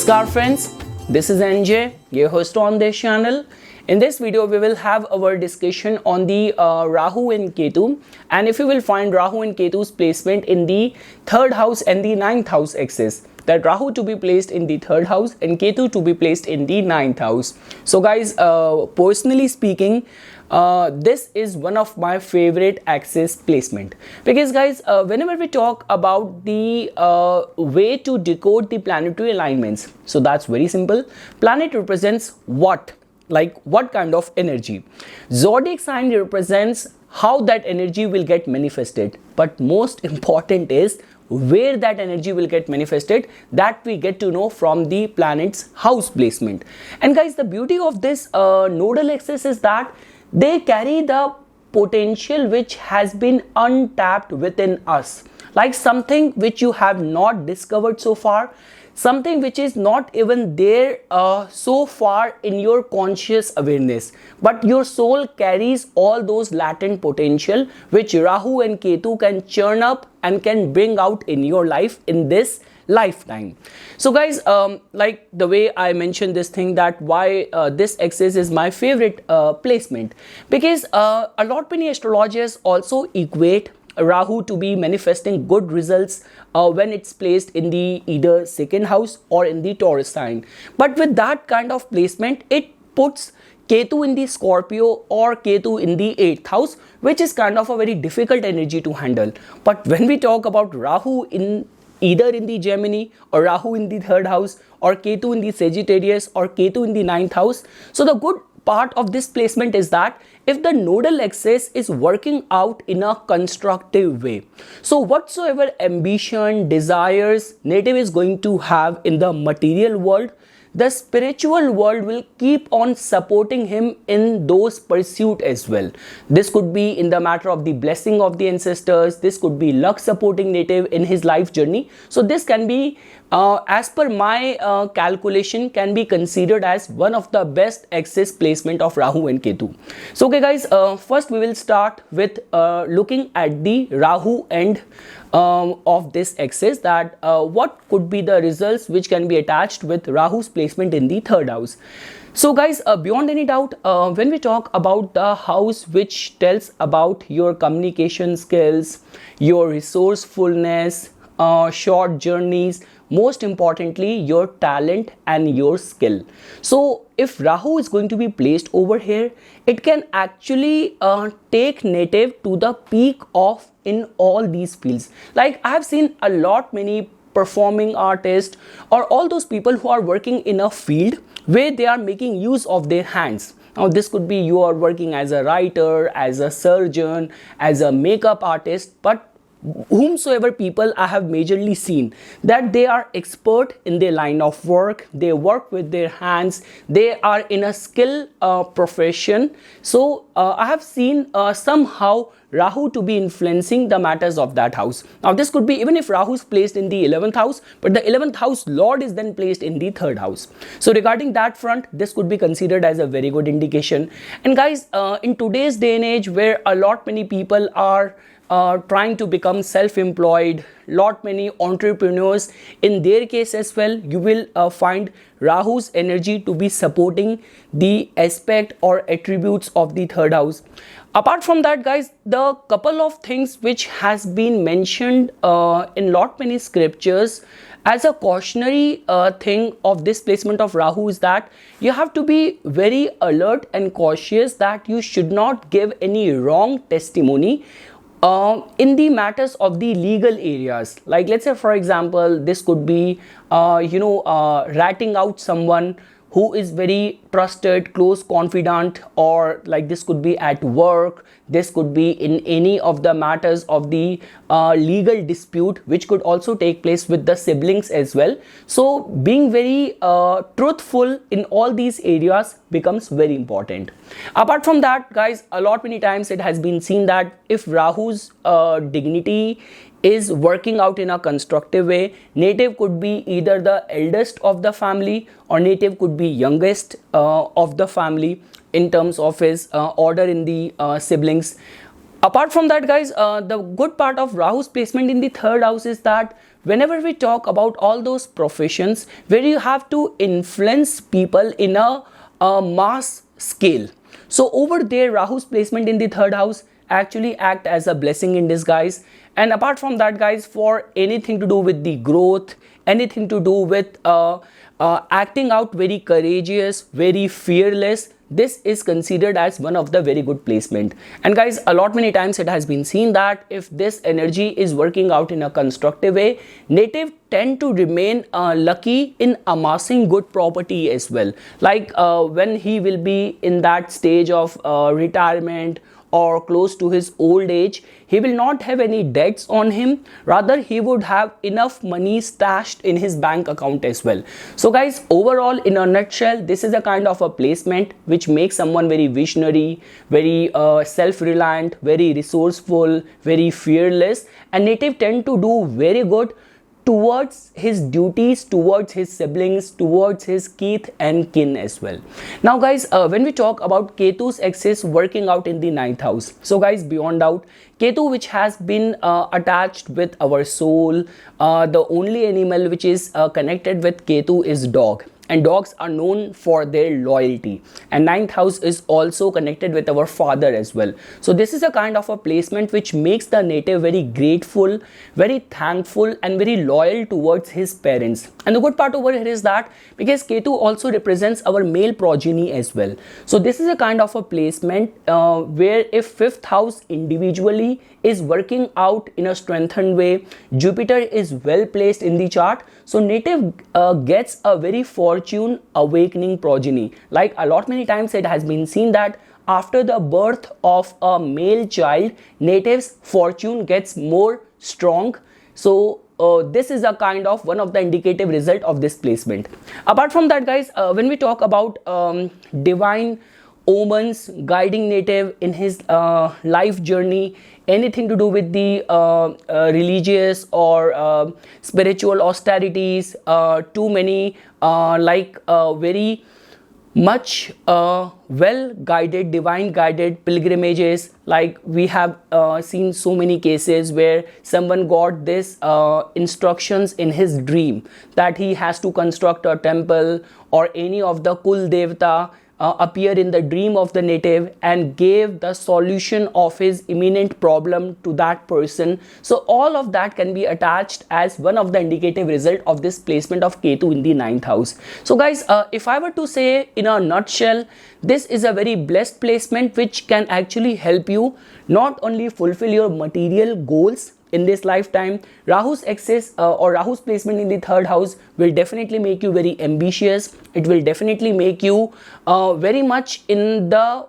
Namaskar friends, this is NJ, your host on this channel. In this video, we will have our discussion on the Rahu and Ketu, and if you will find Rahu and Ketu's placement in the 3rd house and the 9th house axis, that Rahu to be placed in the 3rd house and Ketu to be placed in the 9th house. So guys, personally speaking, this is one of my favorite axis placement, because guys, whenever we talk about the way to decode the planetary alignments, so that's very simple. Planet represents what? Like what kind of energy? Zodiac sign represents how that energy will get manifested, but most important is where that energy will get manifested. That we get to know from the planet's house placement. And guys, the beauty of this nodal axis is that they carry the potential which has been untapped within us, like something which you have not discovered so far, something which is not even there so far in your conscious awareness, but your soul carries all those latent potential which Rahu and Ketu can churn up and can bring out in your life in this lifetime. So guys, like the way I mentioned this thing, that why this axis is my favorite placement, because a lot many astrologers also equate Rahu to be manifesting good results when it's placed in the either 2nd house or in the Taurus sign. But with that kind of placement, it puts Ketu in the Scorpio or Ketu in the 8th house, which is kind of a very difficult energy to handle. But when we talk about Rahu in either in the Gemini, or Rahu in the 3rd house, or Ketu in the Sagittarius, or Ketu in the 9th house, so the good part of this placement is that if the nodal axis is working out in a constructive way, so whatsoever ambition, desires native is going to have in the material world, the spiritual world will keep on supporting him in those pursuits as well. This could be in the matter of the blessing of the ancestors, this could be luck supporting native in his life journey. So this can be, as per my calculation, can be considered as one of the best axis placement of Rahu and Ketu. So okay guys, first we will start with looking at the Rahu and of this axis, that what could be the results which can be attached with Rahu's placement in the 3rd house. So guys, beyond any doubt, when we talk about the house which tells about your communication skills, your resourcefulness, short journeys, most importantly your talent and your skill. So if Rahu is going to be placed over here, it can actually take native to the peak of in all these fields. Like I have seen a lot many performing artists or all those people who are working in a field where they are making use of their hands. Now this could be you are working as a writer, as a surgeon, as a makeup artist, but whomsoever people I have majorly seen that they are expert in their line of work, they work with their hands, they are in a skill profession. So I have seen somehow Rahu to be influencing the matters of that house. Now this could be even if Rahu is placed in the 11th house, but the 11th house lord is then placed in the 3rd house. So regarding that front, this could be considered as a very good indication. And guys, in today's day and age where a lot many people are trying to become self-employed, lot many entrepreneurs, in their case as well, you will find Rahu's energy to be supporting the aspect or attributes of the 3rd house. Apart from that guys, the couple of things which has been mentioned in lot many scriptures as a cautionary thing of this placement of Rahu is that you have to be very alert and cautious, that you should not give any wrong testimony in the matters of the legal areas. Like let's say for example, this could be ratting out someone who is very trusted, close confidant, or like this could be at work, this could be in any of the matters of the legal dispute which could also take place with the siblings as well. So being very truthful in all these areas becomes very important. Apart from that guys, a lot many times it has been seen that if Rahu's dignity is working out in a constructive way, native could be either the eldest of the family or native could be youngest of the family in terms of his order in the siblings. Apart from that guys, the good part of Rahu's placement in the 3rd house is that whenever we talk about all those professions where you have to influence people in a mass scale. So over there, Rahu's placement in the third house actually act as a blessing in disguise. And apart from that, guys, for anything to do with the growth, anything to do with acting out very courageous, very fearless, this is considered as one of the very good placement. And guys, a lot many times it has been seen that if this energy is working out in a constructive way, native tend to remain lucky in amassing good property as well. Like when he will be in that stage of retirement or close to his old age, he will not have any debts on him, rather he would have enough money stashed in his bank account as well. So guys, overall, in a nutshell, this is a kind of a placement which makes someone very visionary, very self-reliant, very resourceful, very fearless, and native tend to do very good towards his duties, towards his siblings, towards his kith and kin as well. Now guys, when we talk about Ketu's axis working out in the 9th house, so guys, beyond doubt, Ketu, which has been attached with our soul, the only animal which is connected with Ketu is dog. And dogs are known for their loyalty, and 9th house is also connected with our father as well. So this is a kind of a placement which makes the native very grateful, very thankful, and very loyal towards his parents. And the good part over here is that because Ketu also represents our male progeny as well, so this is a kind of a placement where if 5th house individually is working out in a strengthened way, Jupiter is well placed in the chart, so native gets a very fortune awakening progeny. Like a lot many times it has been seen that after the birth of a male child, native's fortune gets more strong. So this is a kind of one of the indicative result of this placement. Apart from that, guys, when we talk about divine omens guiding native in his life journey, anything to do with the religious or spiritual austerities, too many very much well guided, divine guided pilgrimages. Like we have seen so many cases where someone got this instructions in his dream that he has to construct a temple, or any of the Kul Devata appear in the dream of the native and gave the solution of his imminent problem to that person. So all of that can be attached as one of the indicative result of this placement of Ketu in the 9th house. So guys, if I were to say in a nutshell, this is a very blessed placement which can actually help you not only fulfill your material goals in this lifetime. Rahu's axis or Rahu's placement in the 3rd house will definitely make you very ambitious. It will definitely make you very much in the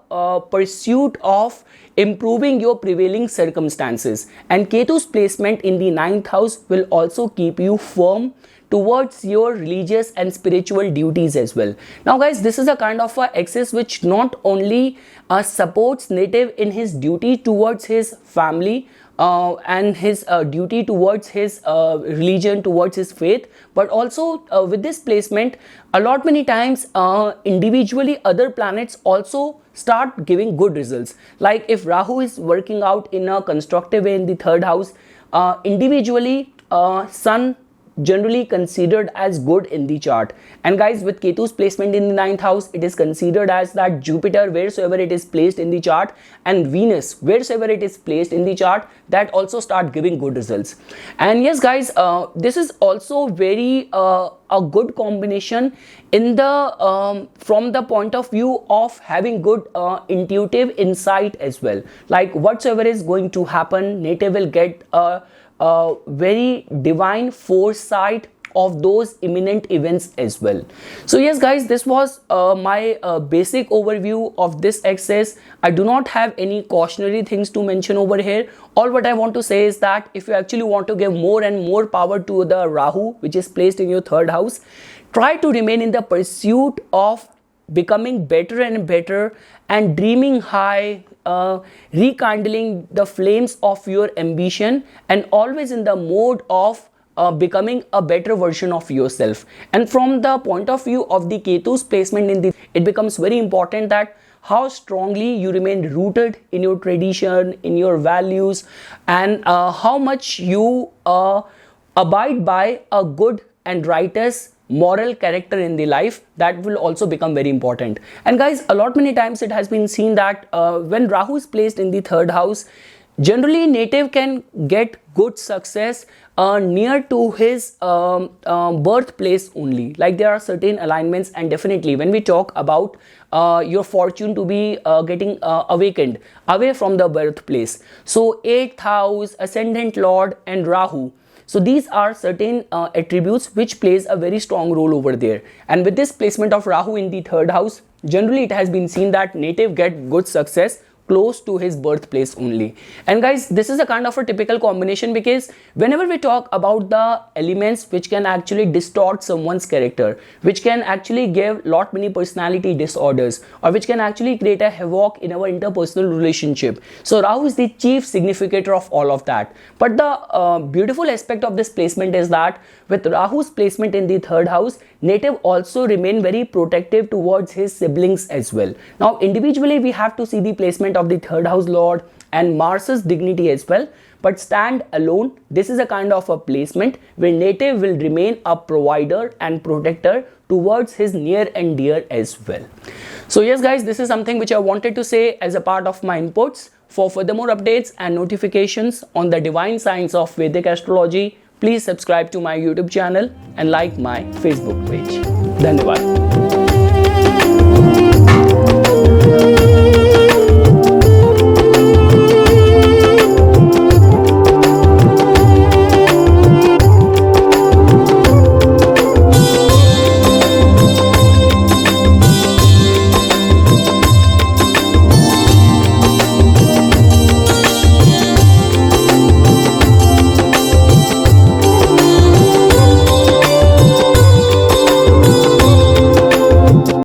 pursuit of improving your prevailing circumstances. And Ketu's placement in the 9th house will also keep you firm towards your religious and spiritual duties as well. Now guys, this is a kind of a axis which not only supports native in his duty towards his family, and his duty towards his religion, towards his faith, but also with this placement, a lot many times individually other planets also start giving good results. Like if Rahu is working out in a constructive way in the 3rd house, individually Sun generally considered as good in the chart. And guys, with Ketu's placement in the 9th house, it is considered as that Jupiter, wheresoever it is placed in the chart, and Venus, wheresoever it is placed in the chart, that also start giving good results. And yes guys, this is also very a good combination in the from the point of view of having good intuitive insight as well. Like whatsoever is going to happen, native will get a very divine foresight of those imminent events as well. So yes guys, this was my basic overview of this axis. I do not have any cautionary things to mention over here. All what I want to say is that if you actually want to give more and more power to the Rahu, which is placed in your 3rd house, try to remain in the pursuit of becoming better and better and dreaming high, rekindling the flames of your ambition, and always in the mode of becoming a better version of yourself. And from the point of view of the Ketu's placement in the, it becomes very important that how strongly you remain rooted in your tradition, in your values, and how much you abide by a good and righteous moral character in the life, that will also become very important. And guys, a lot many times it has been seen that when Rahu is placed in the third house, generally native can get good success near to his birthplace only. Like there are certain alignments, and definitely when we talk about your fortune to be getting awakened away from the birthplace, so 8th house, ascendant lord and Rahu, so these are certain attributes which plays a very strong role over there. And with this placement of Rahu in the third house, generally it has been seen that native get good success close to his birthplace only. And guys, this is a kind of a typical combination, because whenever we talk about the elements which can actually distort someone's character, which can actually give lot many personality disorders, or which can actually create a havoc in our interpersonal relationship, so Rahu is the chief significator of all of that. But the beautiful aspect of this placement is that with Rahu's placement in the third house, native also remain very protective towards his siblings as well. Now individually we have to see the placement of the third house lord and Mars's dignity as well, but stand alone, this is a kind of a placement where native will remain a provider and protector towards his near and dear as well. So yes guys, this is something which I wanted to say as a part of my inputs. For further more updates and notifications on the divine science of Vedic astrology, please subscribe to my YouTube channel and like my Facebook page. Dhanyavad.